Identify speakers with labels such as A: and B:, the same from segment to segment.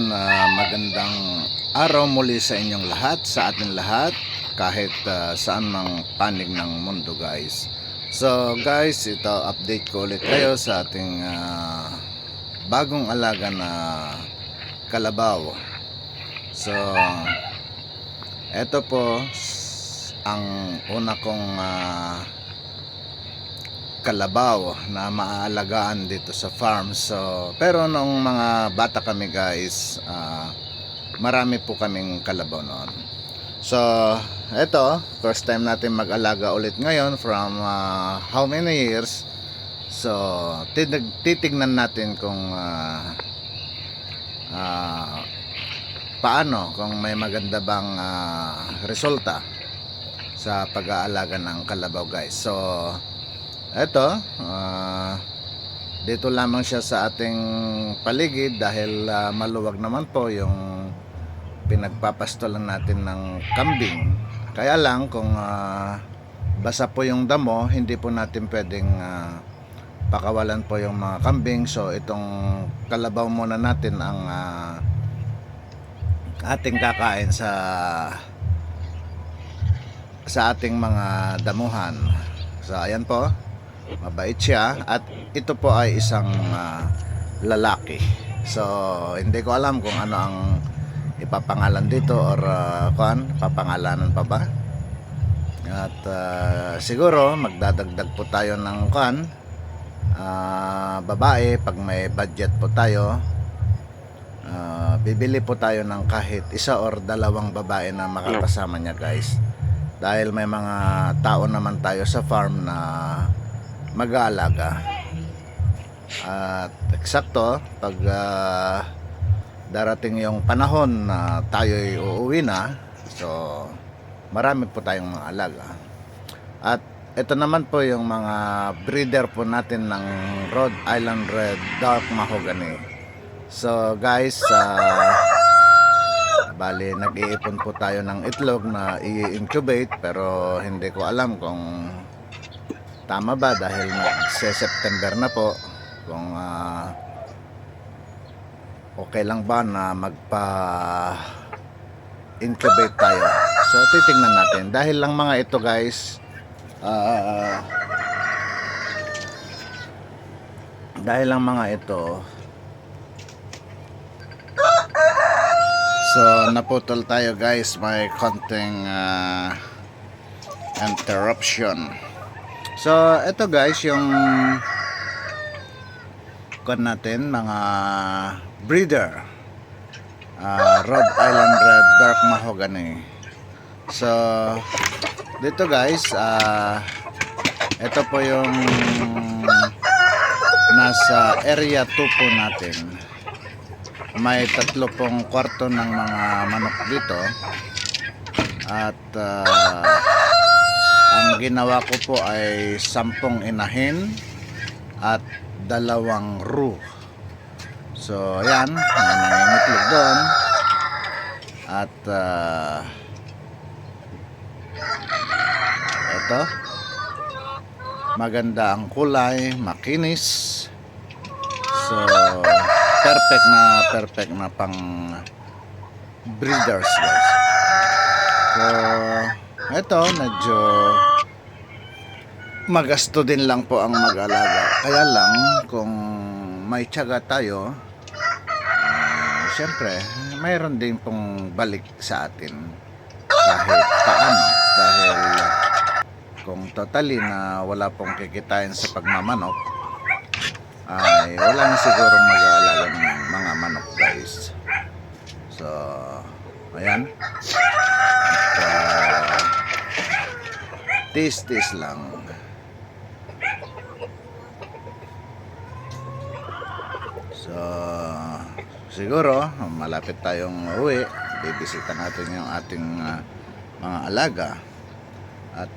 A: magandang araw muli sa inyong lahat, sa atin lahat, kahit saan mang panig ng mundo guys. So guys, ito update ko ulit kayo sa ating bagong alaga na kalabaw. So ito po ang una kong kalabaw na maaalagaan dito sa farm. So pero noong mga bata kami guys, marami po kaming kalabaw noon. So eto, first time natin mag-alaga ulit ngayon from how many years. So titignan natin kung paano, kung may maganda bang resulta sa pag-aalaga ng kalabaw guys. So eto, dito lamang siya sa ating paligid dahil maluwag naman po yung pinagpapastolan natin ng kambing. Kaya lang kung basa po yung damo, hindi po natin pwedeng pakawalan po yung mga kambing. So itong kalabaw muna natin ang ating kakain sa ating mga damuhan. So ayan po, mabait siya at ito po ay isang lalaki. So hindi ko alam kung ano ang ipapangalan dito or papangalanan pa ba. At siguro magdadagdag po tayo ng babae pag may budget po tayo. Bibili po tayo ng kahit isa or dalawang babae na makakasama niya guys. Dahil may mga tao naman tayo sa farm na mag-aalaga. At eksakto pag darating yung panahon na tayo'y uuwi na, so marami po tayong mga alaga. At ito naman po yung mga breeder po natin ng Rhode Island Red Dark Mahogany. So guys, bali nag-iipon po tayo ng itlog na i-incubate, pero hindi ko alam kung tama ba dahil September na po, kung okay lang ba na magpa-incubate tayo. So titingnan natin dahil lang mga ito guys, dahil lang mga ito. So naputol tayo guys, may konting interruption. So ito guys yung natin mga breeder Rhode Island Red Dark Mahogany. So dito guys, ito po yung nasa area 2 po natin. May 3 pong kwarto ng mga manok dito. At ang ginawa ko po ay 10 inahin at 2 roux. So ayan, may nangingitlog doon. At ito, maganda ang kulay, makinis. So perfect na pang breeders guys. So ito, medyo magasto din lang po ang mag-alaga. Kaya lang kung may tiyaga tayo, syempre mayroon din pong balik sa atin kahit paano. Dahil kung totally na wala pong kikitain sa pagmamanok, ay wala na sigurong mag-aalaga ng mga manok guys. So ayan, tis lang. So siguro malapit tayong uwi, bibisita natin yung ating mga alaga at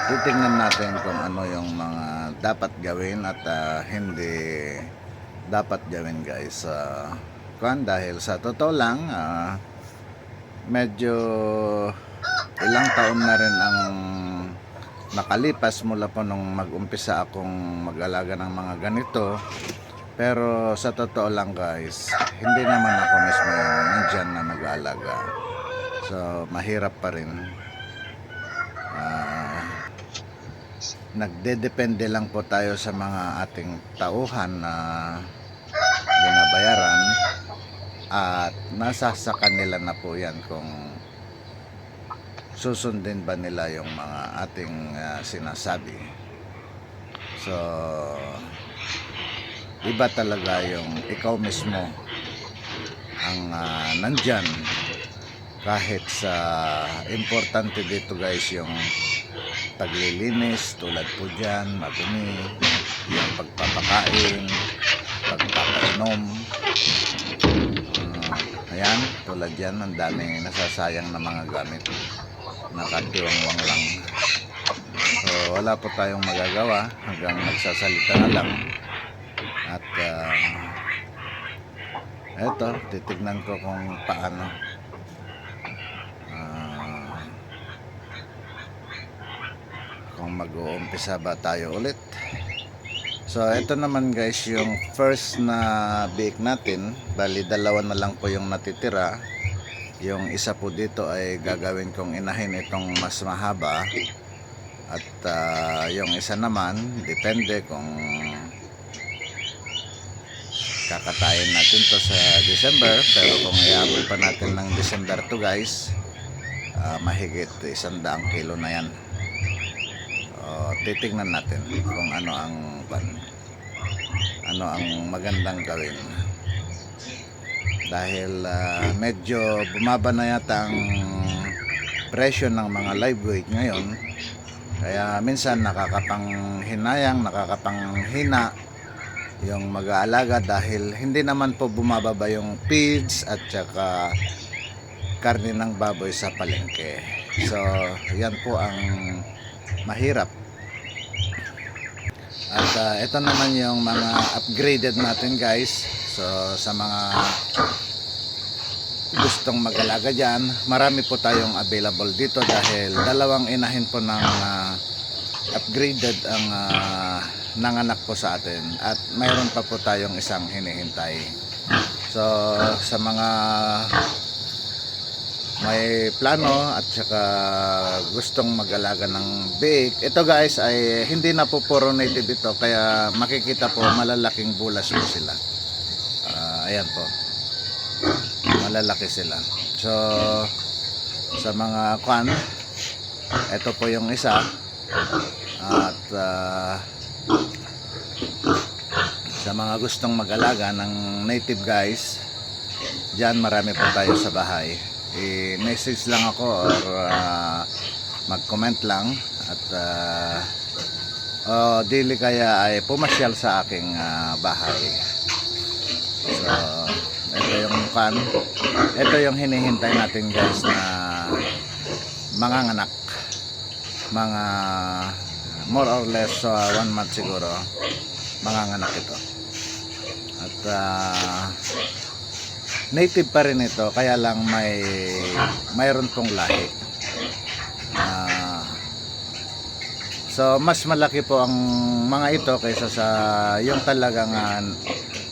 A: titingnan natin kung ano yung mga dapat gawin at hindi dapat gawin guys. Dahil sa totoo lang, medyo ilang taon na rin ang nakalipas mula po nung mag-umpisa akong mag-alaga ng mga ganito. Pero sa totoo lang guys, hindi naman ako mismo yung nandyan na nag-aalaga. So mahirap pa rin. Nagdedepende lang po tayo sa mga ating tauhan na binabayaran, at nasa sa kanila na po yan kung susundin ba nila yung mga ating sinasabi. So iba talaga yung ikaw mismo ang nandyan, kahit sa importante dito guys yung paglilinis tulad po dyan, madumi, yung pagpapakain, pagpapainom. Ayan, tulad yan, ang daming nasasayang na mga gamit, nakatiwangwang lang. So wala po tayong magagawa, hanggang magsasalita na lang. At eto, titignan ko kung paano kung mag-uumpisa ba tayo ulit. So ito naman guys yung first na bake natin. Bali dalawa na lang po yung natitira. Yung isa po dito ay gagawin kong inahin itong mas mahaba. At yung isa naman depende kung kakatayin natin to sa December. Pero kung iabot pa natin ng December to guys, mahigit 100 kilo na yan. Titingnan natin kung ano ang magandang gawin, dahil medyo bumaba na yata ang presyo ng mga live weight ngayon, kaya minsan nakakapanghinayang, nakakapanghina yung mag-aalaga, dahil hindi naman po bumababa yung feeds at saka karne ng baboy sa palengke. So yan po ang mahirap. At ito naman yung mga upgraded natin guys. So sa mga gustong mag-alaga dyan, marami po tayong available dito, dahil dalawang inahin po ng upgraded ang nanganak po sa atin, at mayroon pa po tayong isang hinihintay. So sa mga may plano at saka gustong mag-alaga ng bake, ito guys ay hindi na po puro native ito, kaya makikita po malalaking bulas po sila. Ayan po, malalaki sila. So sa mga ito po yung isa. At sa mga gustong mag-alaga ng native guys, dyan marami po tayo sa bahay. I-message lang ako or mag-comment lang, at dili kaya ay pumasyal sa aking bahay. So ito yung hinihintay natin guys na mga anak, mga more or less 1 month siguro mga anak ito. At native pa rin ito, kaya lang mayroon pong lahi. So mas malaki po ang mga ito kaysa sa yung talagang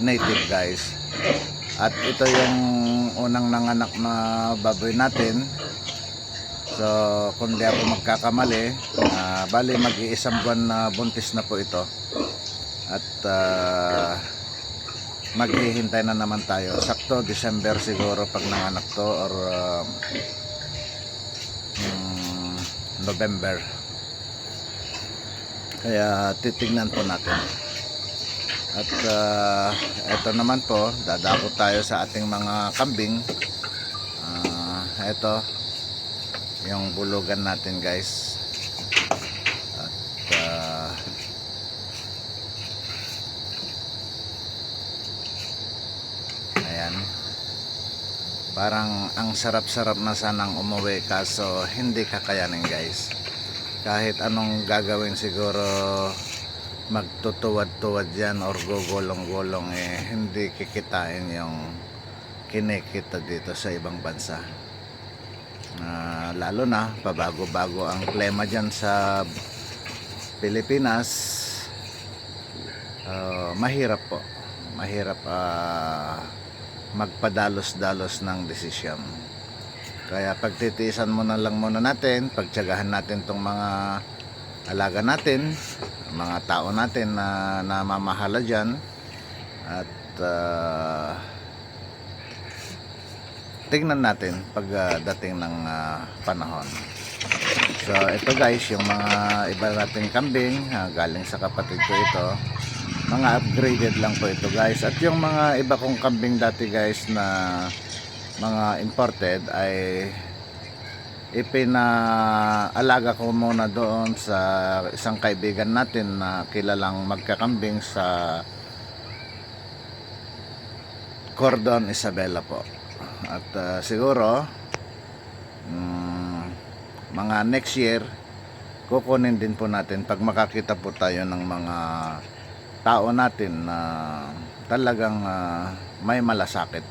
A: native guys. At ito yung unang nanganak na baboy natin. So kung di ako magkakamali, bali mag-iisang buwan na buntis na po ito. At maghihintay na naman tayo, sakto December siguro pag nanganak to, or November. Kaya titingnan po natin. At ito naman po, dadako tayo sa ating mga kambing. Ito yung bulugan natin guys. At ayan, parang ang sarap-sarap na sanang umuwi, kaso hindi kakayanin guys. Kahit anong gagawin siguro, magtutuwad-tuwad yan or gugulong-gulong, hindi kikitain yung kinikita dito sa ibang bansa. Lalo na pabago-bago ang klima dyan sa Pilipinas. Mahirap po, mahirap magpadalos-dalos ng desisyon. Kaya pagtitiisan muna lang muna natin, pagtiyagahan natin tong mga alaga natin, mga tao natin na namamahala dyan, at tingnan natin pagdating ng panahon. So ito guys, yung mga iba nating kambing, galing sa kapatid ko ito, mga upgraded lang po ito guys. At yung mga iba kong kambing dati guys na mga imported ay ipinaalaga ko muna doon sa isang kaibigan natin na kilalang magkakambing sa Cordon Isabela po. At siguro mga next year kukunin din po natin pag makakita po tayo ng mga tao natin na talagang may malasakit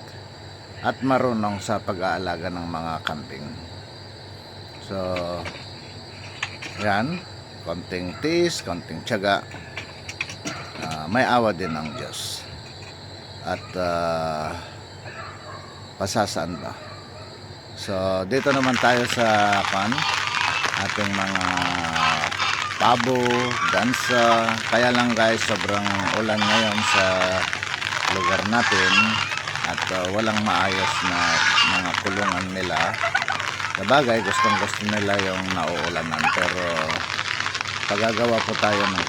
A: at marunong sa pag-aalaga ng mga kambing. So yan, konting tiis, konting tiyaga, may awa din ng Diyos. At pasasaan ba. So dito naman tayo sa ating mga pabo, gansa. Kaya lang guys, sobrang ulan ngayon sa lugar natin at walang maayos na mga kulungan nila. Sabagay, gustong gusto nila yung nauulanan, pero pagagawa po tayo ng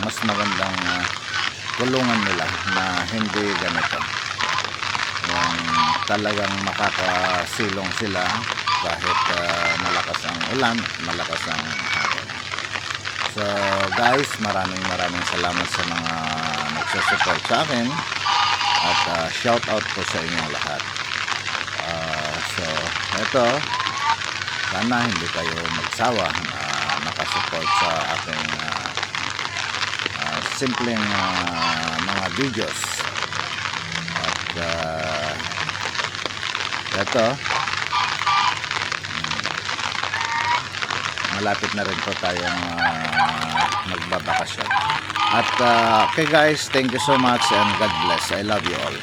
A: mas magandang kulungan nila na hindi ganito, yung talagang makakasilong sila kahit malakas ang ulan, malakas ang hangin. So guys, maraming salamat sa mga nagsusupport sa akin, at shout out po sa inyong lahat. So eto, sana hindi kayo magsawa na nakasupport sa aking simpleng mga videos. At eto, malapit na rin po tayong magbabakasyon. At okay guys, thank you so much and God bless. I love you all.